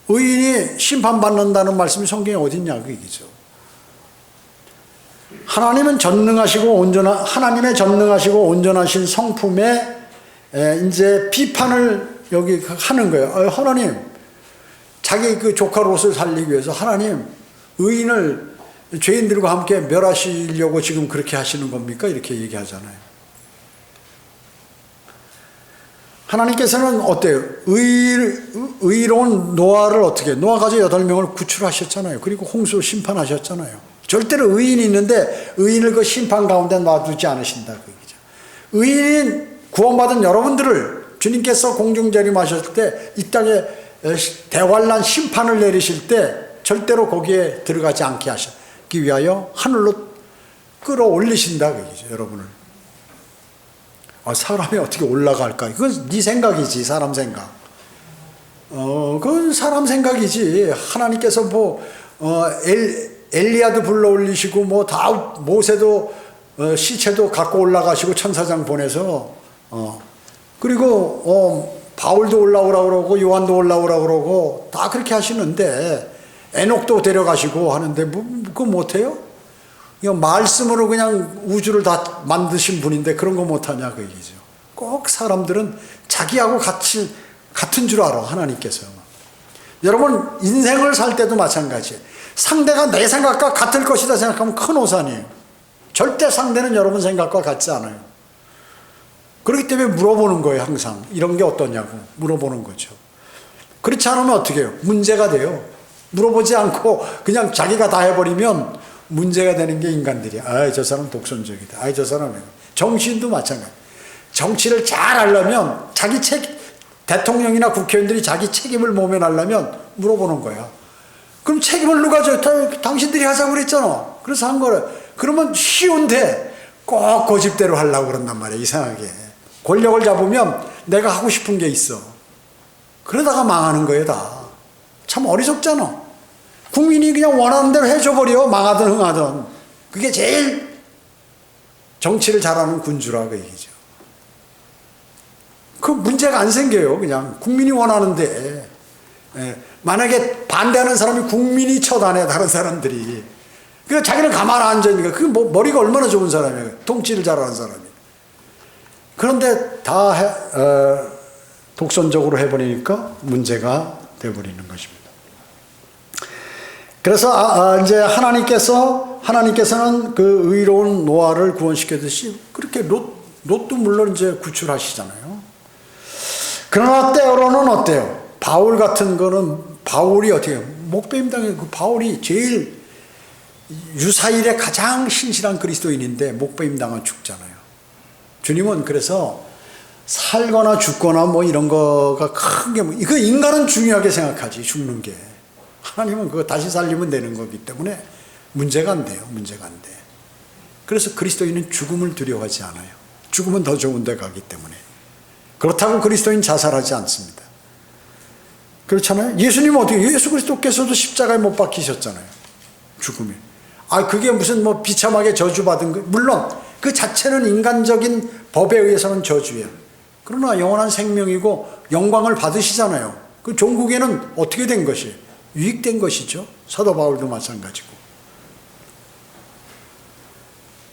S1: 의인이 심판받는다는 말씀이 성경에 어디 있냐 그 얘기죠. 하나님은 하나님의 전능하시고 온전하신 성품에 이제 비판을 여기 하는 거예요. 하나님, 자기 그 조카 롯을 살리기 위해서 하나님 의인을 죄인들과 함께 멸하시려고 지금 그렇게 하시는 겁니까? 이렇게 얘기하잖아요. 하나님께서는 어때요? 의로운 노아를 어떻게, 노아 가족 8명을 구출하셨잖아요. 그리고 홍수 심판하셨잖아요. 절대로 의인이 있는데 의인을 그 심판 가운데 놔두지 않으신다 그 얘기죠. 의인 구원받은 여러분들을 주님께서 공중재림하셨을 때 이 땅에 대환란 심판을 내리실 때 절대로 거기에 들어가지 않게 하시기 위하여 하늘로 끌어올리신다 그 얘기죠. 여러분을. 사람이 어떻게 올라갈까? 그건 네 생각이지, 사람 생각. 그건 사람 생각이지. 하나님께서 엘리야도 불러 올리시고 다 모세도 시체도 갖고 올라가시고 천사장 보내서 그리고 바울도 올라오라 그러고 요한도 올라오라 그러고 다 그렇게 하시는데 에녹도 데려가시고 하는데 그거 못해요? 그냥 말씀으로 그냥 우주를 다 만드신 분인데 그런 거 못하냐 그 얘기죠. 꼭 사람들은 자기하고 같은 줄 알아 하나님께서. 여러분 인생을 살 때도 마찬가지예요. 상대가 내 생각과 같을 것이다 생각하면 큰 오산이에요. 절대 상대는 여러분 생각과 같지 않아요. 그렇기 때문에 물어보는 거예요. 항상 이런 게 어떠냐고 물어보는 거죠. 그렇지 않으면 어떻게 해요? 문제가 돼요. 물어보지 않고 그냥 자기가 다 해버리면 문제가 되는 게 인간들이야. 아, 저 사람 독선적이다. 아, 저 사람은. 정치인도 마찬가지. 정치를 잘 하려면 대통령이나 국회의원들이 자기 책임을 모면하려면 물어보는 거야. 그럼 책임을 누가 져? 당신들이 하자고 그랬잖아. 그래서 한 거를. 그러면 쉬운데 꼭 고집대로 하려고 그런단 말이야. 이상하게. 권력을 잡으면 내가 하고 싶은 게 있어. 그러다가 망하는 거예요, 다. 참 어리석잖아. 국민이 그냥 원하는 대로 해줘버려. 망하든 흥하든. 그게 제일 정치를 잘하는 군주라 그 얘기죠. 그 문제가 안 생겨요. 그냥 국민이 원하는데. 만약에 반대하는 사람이 국민이 처단해, 다른 사람들이. 그러니까 자기는 가만 앉아있으니까 그게 머리가 얼마나 좋은 사람이에요. 통치를 잘하는 사람이. 그런데 다 독선적으로 해버리니까 문제가 돼버리는 것입니다. 그래서 이제 하나님께서는 그 의로운 노아를 구원시켰듯이 그렇게 롯도 물론 이제 구출하시잖아요. 그러나 때로는 어때요? 바울 같은 거는 바울이 어떻게 해요? 목배임 당해 그 바울이 제일 유사일에 가장 신실한 그리스도인인데 목배임 당한 죽잖아요. 주님은 그래서 살거나 죽거나 뭐 이런 거가 큰 게 이거 인간은 중요하게 생각하지 죽는 게. 하나님은 그거 다시 살리면 되는 거기 때문에 문제가 안 돼요. 문제가 안 돼. 그래서 그리스도인은 죽음을 두려워하지 않아요. 죽으면 더 좋은 데 가기 때문에. 그렇다고 그리스도인 자살하지 않습니다. 그렇잖아요. 예수님은 어떻게 예수 그리스도께서도 십자가에 못 박히셨잖아요. 죽음이. 그게 무슨 뭐 비참하게 저주받은 거. 물론 그 자체는 인간적인 법에 의해서는 저주예요. 그러나 영원한 생명이고 영광을 받으시잖아요. 그 종국에는 어떻게 된 것이에요? 유익된 것이죠. 사도 바울도 마찬가지고.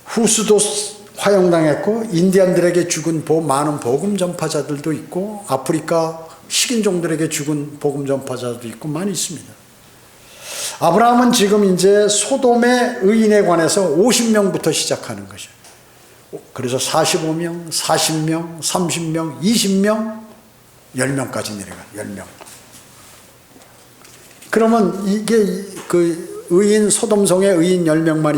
S1: 후스도 화형당했고 인디안들에게 죽은 많은 복음 전파자들도 있고 아프리카 식인종들에게 죽은 복음 전파자도 있고 많이 있습니다. 아브라함은 지금 이제 소돔의 의인에 관해서 50명부터 시작하는 것이에요. 그래서 45명, 40명, 30명, 20명, 10명까지 내려가요. 10명. 그러면 이게 그 의인 소돔성에 의인 10명만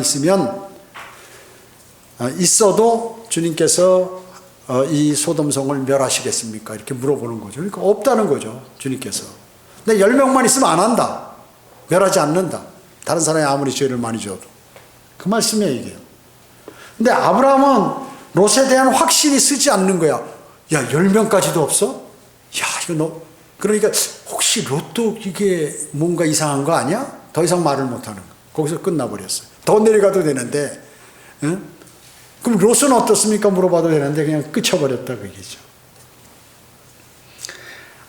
S1: 있어도 주님께서 이 소돔성을 멸하시겠습니까? 이렇게 물어보는 거죠. 그러니까 없다는 거죠. 주님께서. 근데 10명만 있으면 안 한다. 멸하지 않는다. 다른 사람이 아무리 죄를 많이 지어도. 그 말씀이에요, 이게. 근데 아브라함은 롯에 대한 확신이 쓰지 않는 거야. 야, 10명까지도 없어? 야, 이거 그러니까 혹시 롯도 이게 뭔가 이상한 거 아니야? 더 이상 말을 못 하는 거. 거기서 끝나버렸어요. 더 내려가도 되는데, 응? 그럼 롯은 어떻습니까? 물어봐도 되는데 그냥 끝쳐버렸다 그 얘기죠.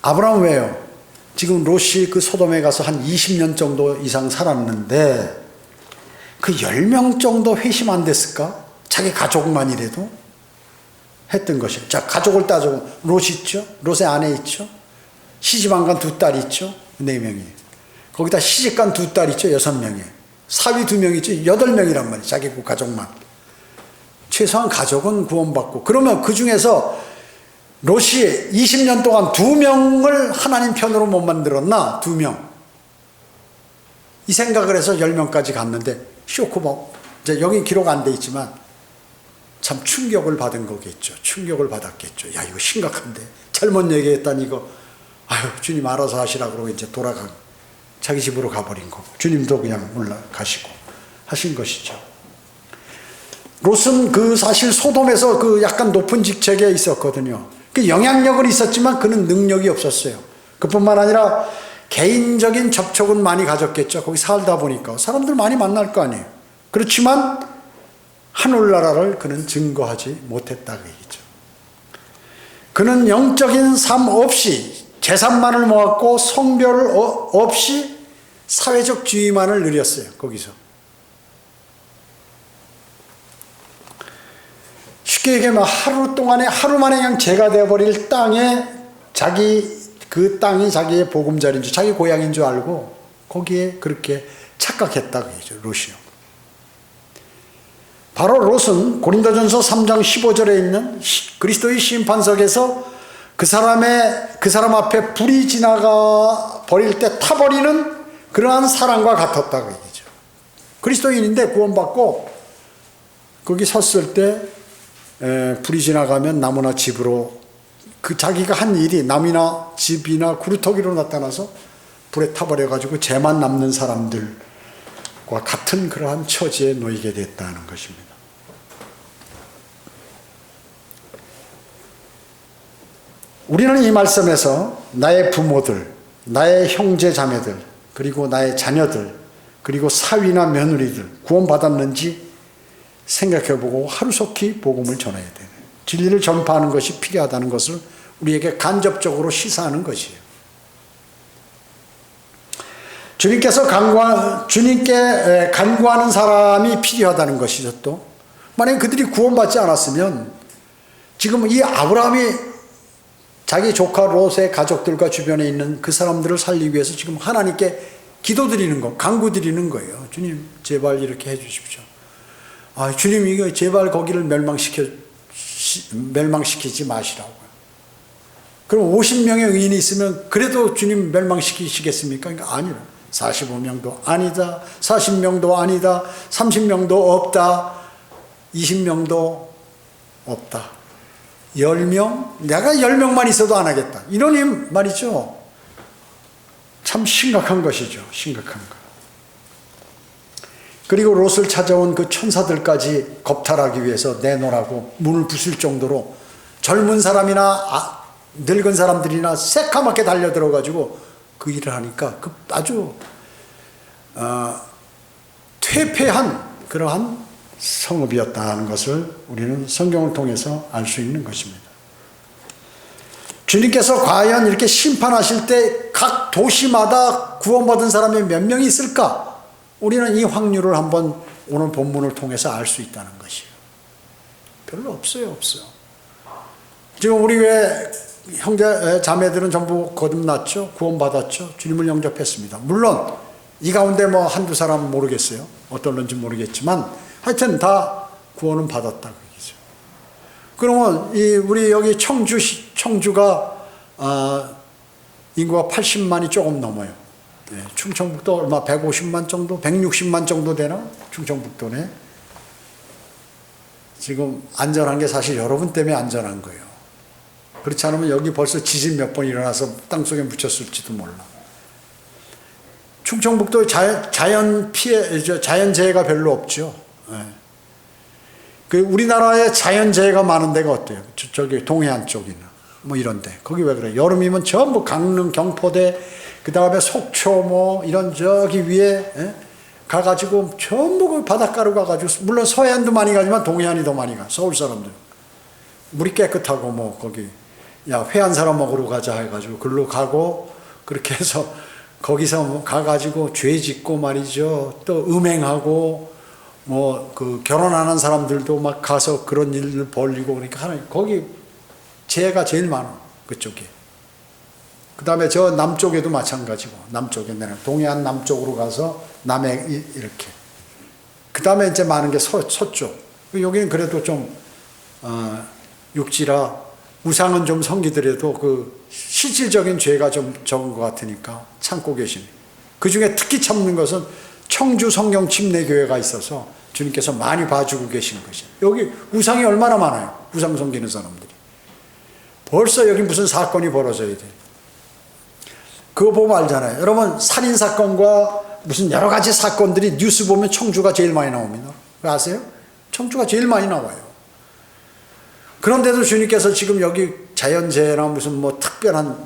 S1: 아브라함 왜요? 지금 롯이 그 소돔에 가서 한 20년 정도 이상 살았는데 그 10명 정도 회심 안 됐을까? 자기 가족만이라도 했던 것이에요. 자, 가족을 따져보면 롯 있죠? 롯의 아내 있죠? 시집 안 간 2딸 있죠? 4명이. 거기다 시집 간 2딸 있죠? 6명이. 사위 2명 있죠? 8명이란 말이에요. 자기 그 가족만. 최소한 가족은 구원받고. 그러면 그 중에서 롯이 20년 동안 2명을 하나님 편으로 못 만들었나? 2명. 이 생각을 해서 10명까지 갔는데 쇼크먹. 이제 여기 기록 안 돼 있지만 참 충격을 받은 거겠죠. 충격을 받았겠죠. 야, 이거 심각한데. 잘못 얘기했다니 이거. 아유, 주님 알아서 하시라 그러고 이제 자기 집으로 가버린 거고. 주님도 그냥 올라가시고 하신 것이죠. 롯은 사실 소돔에서 그 약간 높은 직책에 있었거든요. 그 영향력은 있었지만 그는 능력이 없었어요. 그뿐만 아니라 개인적인 접촉은 많이 가졌겠죠. 거기 살다 보니까. 사람들 많이 만날 거 아니에요. 그렇지만 하늘나라를 그는 증거하지 못했다 그 얘기죠. 그는 영적인 삶 없이 재산만을 모았고 성별 없이 사회적 지위만을 누렸어요. 거기서. 쉽게 얘기하면 하루 만에 그냥 죄가 되어버릴 땅에 그 땅이 자기의 보금자리인 줄, 자기 고향인 줄 알고 거기에 그렇게 착각했다고 얘기죠. 롯이요. 바로 롯은 고린도전서 3장 15절에 있는 그리스도의 심판석에서 그 사람 앞에 불이 지나가 버릴 때 타버리는 그러한 사람과 같았다고 얘기죠. 그리스도인인데 구원받고 거기 섰을 때 불이 지나가면 나무나 집으로 자기가 한 일이 남이나 집이나 구루터기로 나타나서 불에 타버려가지고 죄만 남는 사람들과 같은 그러한 처지에 놓이게 됐다는 것입니다. 우리는 이 말씀에서 나의 부모들, 나의 형제 자매들, 그리고 나의 자녀들, 그리고 사위나 며느리들 구원받았는지 생각해보고 하루속히 복음을 전해야 돼요. 진리를 전파하는 것이 필요하다는 것을 우리에게 간접적으로 시사하는 것이에요. 주님께 간구하는 사람이 필요하다는 것이죠. 또 만약에 그들이 구원받지 않았으면 지금 이 아브라함이 자기 조카 롯의 가족들과 주변에 있는 그 사람들을 살리기 위해서 지금 하나님께 기도드리는 거, 간구드리는 거예요. 주님 제발 이렇게 해 주십시오. 주님 이거 제발 거기를 멸망시키지 마시라고요. 그럼 50명의 의인이 있으면 그래도 주님 멸망시키시겠습니까? 그러니까 아니요. 45명도 아니다. 40명도 아니다. 30명도 없다. 20명도 없다. 10명? 내가 10명만 있어도 안 하겠다. 이런 말이죠. 참 심각한 것이죠. 심각한 것. 그리고 롯을 찾아온 그 천사들까지 겁탈하기 위해서 내놓으라고 문을 부술 정도로 젊은 사람이나 늙은 사람들이나 새까맣게 달려들어가지고 그 일을 하니까 그 아주 퇴폐한 그러한 성읍이었다는 것을 우리는 성경을 통해서 알 수 있는 것입니다. 주님께서 과연 이렇게 심판하실 때 각 도시마다 구원받은 사람이 몇 명이 있을까? 우리는 이 확률을 한번 오늘 본문을 통해서 알 수 있다는 것이에요. 별로 없어요. 지금 우리 왜 형제 자매들은 전부 거듭났죠? 구원받았죠? 주님을 영접했습니다. 물론 이 가운데 뭐 한두 사람 모르겠어요. 어떨는지 모르겠지만 하여튼 다 구원은 받았다고 얘기죠. 그러면 우리 여기 청주가 인구가 80만이 조금 넘어요. 충청북도 얼마 150만 정도, 160만 정도 되나? 충청북도네. 지금 안전한 게 사실 여러분 때문에 안전한 거예요. 그렇지 않으면 여기 벌써 지진 몇 번 일어나서 땅속에 묻혔을지도 몰라. 충청북도 자연재해가 별로 없죠. 우리나라에 자연재해가 많은 데가 어때요? 저기 동해안 쪽이나 뭐 이런데. 거기 왜 그래? 여름이면 전부 강릉, 경포대, 그 다음에 속초 뭐 이런 저기 위에 가가지고 전부 그 바닷가로 가가지고, 물론 서해안도 많이 가지만 동해안이 더 많이 가. 서울 사람들 물이 깨끗하고 뭐 거기 회 한 사람 먹으러 가자 해가지고 글로 가고, 그렇게 해서 거기서 뭐 가가지고 죄 짓고 말이죠. 또 음행하고 뭐 그 결혼하는 사람들도 막 가서 그런 일을 벌리고, 그러니까 하나님 거기 죄가 제일 많아. 그쪽에. 그 다음에 저 남쪽에도 마찬가지고, 남쪽에 동해안 남쪽으로 가서 남해 이렇게. 그 다음에 이제 많은 게 서쪽. 여기는 그래도 좀 육지라 우상은 좀 섬기더라도 그 실질적인 죄가 좀 적은 것 같으니까 참고 계시네. 그 중에 특히 참는 것은 청주 성경 침례교회가 있어서 주님께서 많이 봐주고 계신 것이에요. 여기 우상이 얼마나 많아요. 우상 섬기는 사람들이. 벌써 여기 무슨 사건이 벌어져야 돼. 그거 보면 알잖아요. 여러분, 살인사건과 무슨 여러 가지 사건들이 뉴스 보면 청주가 제일 많이 나옵니다. 왜 아세요? 청주가 제일 많이 나와요. 그런데도 주님께서 지금 여기 자연재해나 무슨 뭐 특별한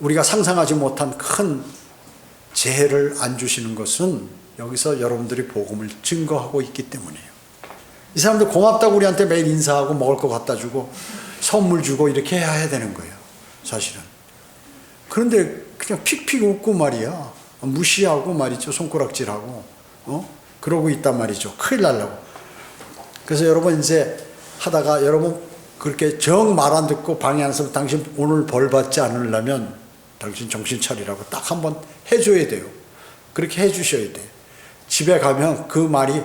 S1: 우리가 상상하지 못한 큰 재해를 안 주시는 것은 여기서 여러분들이 복음을 증거하고 있기 때문이에요. 이 사람들 고맙다고 우리한테 매일 인사하고 먹을 거 갖다 주고 선물 주고 이렇게 해야 되는 거예요, 사실은. 그런데 그냥 픽픽 웃고 말이야. 무시하고 말이죠. 손가락질하고 그러고 있단 말이죠. 큰일 날라고. 그래서 여러분 이제 하다가 여러분 그렇게 정 말 안 듣고 방해 안 쓰면 당신 오늘 벌 받지 않으려면 당신 정신 차리라고 딱 한번 해줘야 돼요. 그렇게 해주셔야 돼. 집에 가면 그 말이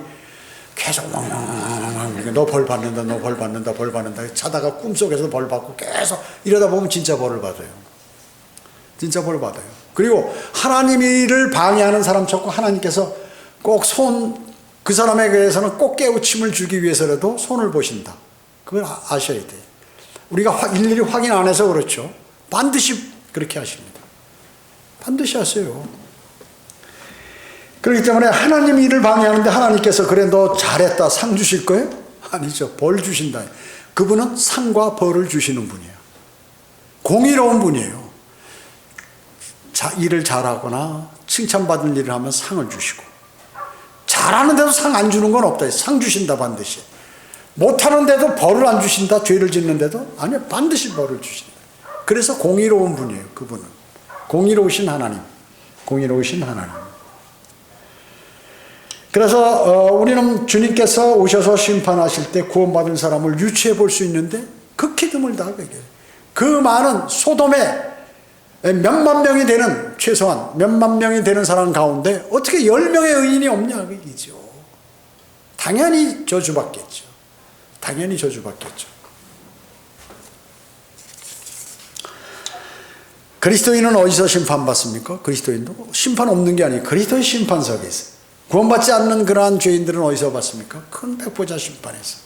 S1: 계속 너 벌 받는다, 너 벌 받는다, 벌 받는다. 자다가 꿈속에서 벌 받고 계속 이러다 보면 진짜 벌을 받아요. 진짜 벌 받아요. 그리고 하나님 일을 방해하는 사람 찾고 하나님께서 꼭 그 사람에 대해서는 꼭 깨우침을 주기 위해서라도 손을 보신다. 그걸 아셔야 돼요. 우리가 일일이 확인 안 해서 그렇죠. 반드시 그렇게 하십니다. 반드시 하세요. 그렇기 때문에 하나님 일을 방해하는데 하나님께서 그래 너 잘했다 상 주실 거예요? 아니죠. 벌 주신다. 그분은 상과 벌을 주시는 분이에요. 공의로운 분이에요. 일을 잘하거나 칭찬받을 일을 하면 상을 주시고, 잘하는데도 상 안 주는 건 없다. 상 주신다 반드시. 못하는데도 벌을 안 주신다. 죄를 짓는데도 아니요, 반드시 벌을 주신다. 그래서 공의로운 분이에요. 그분은 공의로우신 하나님. 공의로우신 하나님. 그래서 우리는 주님께서 오셔서 심판하실 때 구원받은 사람을 유추해 볼 수 있는데 극히 드물다. 그 많은 소돔에 몇만 명이 되는, 최소한 몇만 명이 되는 사람 가운데 어떻게 10명의 의인이 없냐, 그얘기죠. 당연히 저주받겠죠. 당연히 저주받겠죠. 그리스도인은 어디서 심판받습니까? 그리스도인도 심판 없는 게 아니에요. 그리스도의 심판석에 있어요. 구원받지 않는 그러한 죄인들은 어디서 받습니까? 큰 백보자 심판에서.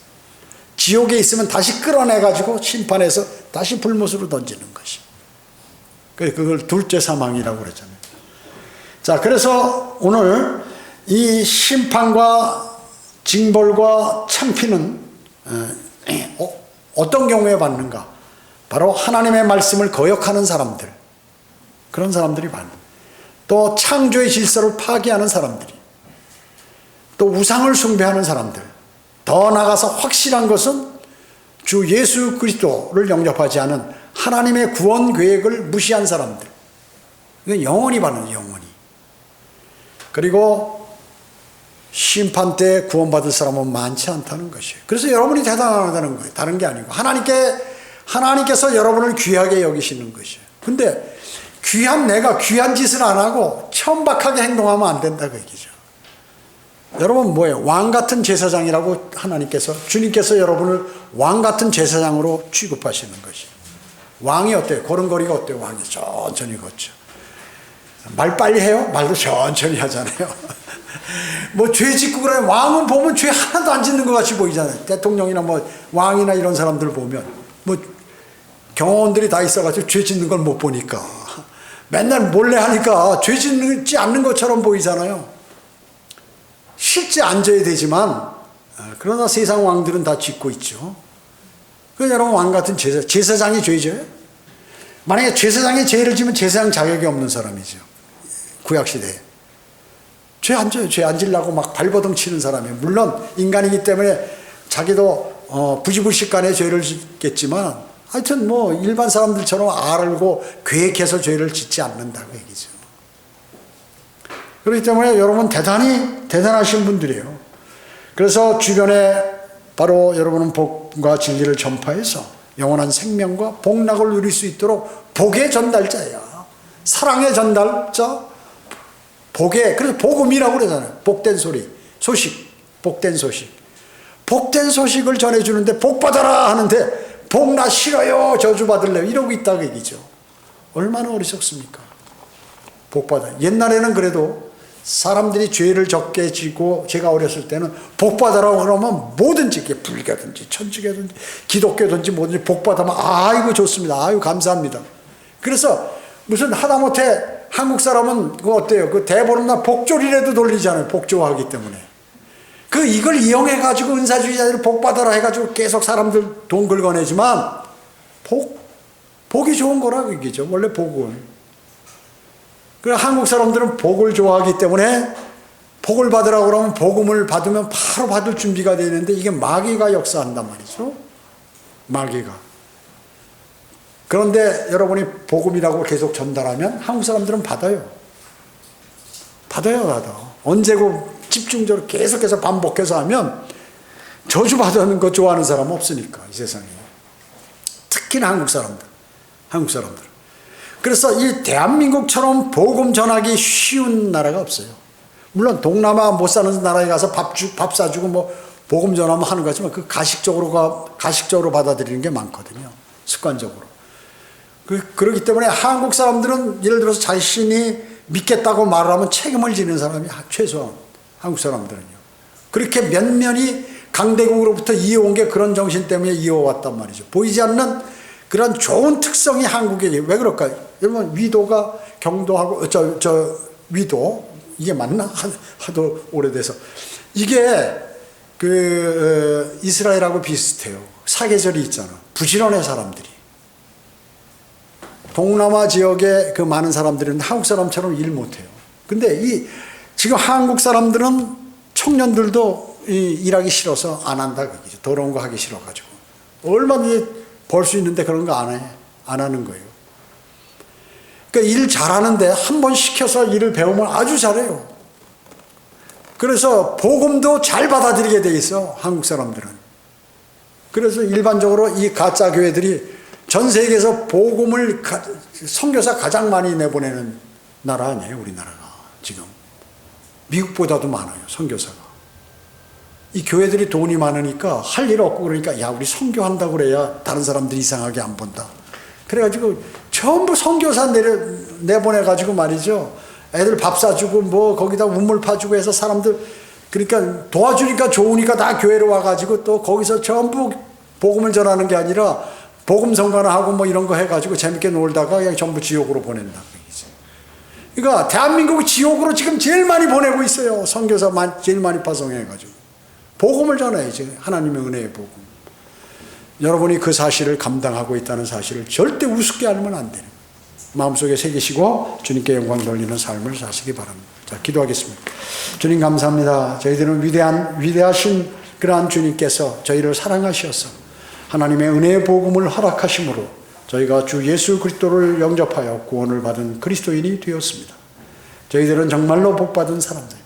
S1: 지옥에 있으면 다시 끌어내가지고 심판해서 다시 불못으로 던지는 것이. 그걸 둘째 사망이라고 그러잖아요. 자, 그래서 오늘 이 심판과 징벌과 창피는 어떤 경우에 받는가? 바로 하나님의 말씀을 거역하는 사람들, 그런 사람들이 받는. 또 창조의 질서를 파괴하는 사람들이, 또 우상을 숭배하는 사람들, 더 나아가서 확실한 것은 주 예수 그리스도를 영접하지 않은 하나님의 구원 계획을 무시한 사람들, 이건 영원히 받는, 영원히. 그리고 심판 때 구원받을 사람은 많지 않다는 것이에요. 그래서 여러분이 대단하다는 거예요. 다른 게 아니고 하나님께서 여러분을 귀하게 여기시는 것이에요. 근데 내가 귀한 짓을 안 하고 천박하게 행동하면 안 된다, 그 얘기죠. 여러분 뭐예요? 왕 같은 제사장이라고 주님께서 여러분을 왕 같은 제사장으로 취급하시는 것이에요. 왕이 어때요? 걸음걸이가 어때요? 왕이 천천히 걷죠. 말 빨리 해요? 말도 천천히 하잖아요. 뭐 죄 짓고 그래. 왕은 보면 죄 하나도 안 짓는 것 같이 보이잖아요. 대통령이나 뭐 왕이나 이런 사람들 보면 뭐 경호원들이 다 있어가지고 죄 짓는 걸 못 보니까 맨날 몰래 하니까 죄 짓지 않는 것처럼 보이잖아요. 실제 앉아야 되지만 그러나 세상 왕들은 다 짓고 있죠. 그러니까 여러분 왕 같은 제사장이 죄져요? 만약에 제사장이 죄를 지면 제사장 자격이 없는 사람이죠. 구약시대에. 죄 안 져요. 죄 안 지려고 막 발버둥 치는 사람이에요. 물론 인간이기 때문에 자기도 부지불식간에 죄를 짓겠지만 하여튼 뭐 일반 사람들처럼 알고 계획해서 죄를 짓지 않는다고 얘기죠. 그렇기 때문에 여러분 대단하신 분들이에요. 그래서 주변에 바로 여러분은 복과 진리를 전파해서 영원한 생명과 복락을 누릴 수 있도록 복의 전달자예요. 사랑의 전달자, 그래서 복음이라고 그러잖아요. 복된 소식, 복된 소식. 복된 소식을 전해주는데 복 받아라 하는데 복 나 싫어요, 저주 받을래요, 이러고 있다고 얘기죠. 얼마나 어리석습니까? 복 받아. 옛날에는 그래도 사람들이 죄를 적게 지고, 제가 어렸을 때는 복 받아라고 그러면 뭐든지, 불교든지 천주교든지 기독교든지 뭐든지 복 받으면 아이고 좋습니다, 아이고 감사합니다. 그래서 무슨 하다못해 한국 사람은 그거 어때요? 그 대보름날 복조리라도 돌리잖아요. 복조하기 때문에. 이걸 이용해가지고 은사주의자들 복 받아라 해가지고 계속 사람들 돈 긁어내지만 복이 좋은 거라고 얘기죠. 원래 복은. 한국 사람들은 복을 좋아하기 때문에 복을 받으라고 그러면 복음을 받으면 바로 받을 준비가 되는데 이게 마귀가 역사한단 말이죠. 마귀가. 그런데 여러분이 복음이라고 계속 전달하면 한국 사람들은 받아요. 받아. 언제고 집중적으로 계속해서 반복해서 하면 저주받는 거 좋아하는 사람 없으니까 이 세상에. 특히나 한국 사람들. 그래서 이 대한민국처럼 복음 전하기 쉬운 나라가 없어요. 물론 동남아 못 사는 나라에 가서 밥 사주고 뭐 복음 전하면 하는 거지만 그 가식적으로 받아들이는 게 많거든요. 습관적으로. 그렇기 때문에 한국 사람들은 예를 들어서 자신이 믿겠다고 말을 하면 책임을 지는 사람이 최소한 한국 사람들은요. 그렇게 면면이 강대국으로부터 이어온 게 그런 정신 때문에 이어왔단 말이죠. 보이지 않는 그런 좋은 특성이 한국에 왜 그럴까요? 여러분 위도가 경도하고 위도 이게 맞나? 하도 오래돼서 이게 이스라엘하고 비슷해요. 사계절이 있잖아. 부지런해 사람들이. 동남아 지역에 그 많은 사람들은 한국 사람처럼 일 못해요. 근데 지금 한국 사람들은 청년들도 일하기 싫어서 안 한다 그거죠. 더러운 거 하기 싫어가지고. 얼마든지 벌 수 있는데 그런 거 안 하는 거예요. 그러니까 일 잘하는데 한 번 시켜서 일을 배우면 아주 잘해요. 그래서 복음도 잘 받아들이게 돼 있어 한국 사람들은. 그래서 일반적으로 이 가짜 교회들이 전 세계에서 복음을 선교사 가장 많이 내보내는 나라 아니에요 우리나라가 지금. 미국보다도 많아요 선교사가. 이 교회들이 돈이 많으니까 할 일 없고 그러니까 야 우리 선교한다고 그래야 다른 사람들이 이상하게 안 본다. 그래가지고 전부 선교사 내보내가지고 말이죠. 애들 밥 사주고 뭐 거기다 우물 파주고 해서 사람들 그러니까 도와주니까 좋으니까 다 교회로 와가지고 또 거기서 전부 복음을 전하는 게 아니라 복음 성가나 하고 뭐 이런 거 해가지고 재밌게 놀다가 그냥 전부 지옥으로 보낸다. 그러니까 대한민국이 지옥으로 지금 제일 많이 보내고 있어요. 선교사 제일 많이 파송해가지고. 복음을 전해야지. 하나님의 은혜의 복음. 여러분이 그 사실을 감당하고 있다는 사실을 절대 우습게 알면 안 돼요. 마음속에 새기시고 주님께 영광 돌리는 삶을 사시기 바랍니다. 자, 기도하겠습니다. 주님 감사합니다. 저희들은 위대하신 그러한 주님께서 저희를 사랑하셔서 하나님의 은혜의 복음을 허락하심으로 저희가 주 예수 그리스도를 영접하여 구원을 받은 그리스도인이 되었습니다. 저희들은 정말로 복받은 사람들.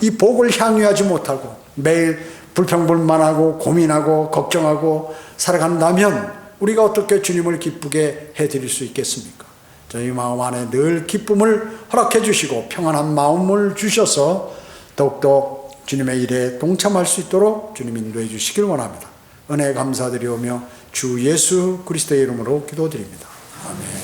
S1: 이 복을 향유하지 못하고 매일 불평불만하고 고민하고 걱정하고 살아간다면 우리가 어떻게 주님을 기쁘게 해드릴 수 있겠습니까? 저희 마음 안에 늘 기쁨을 허락해 주시고 평안한 마음을 주셔서 더욱더 주님의 일에 동참할 수 있도록 주님 인도해 주시길 원합니다. 은혜 감사드리오며 주 예수 그리스도의 이름으로 기도드립니다. 아멘.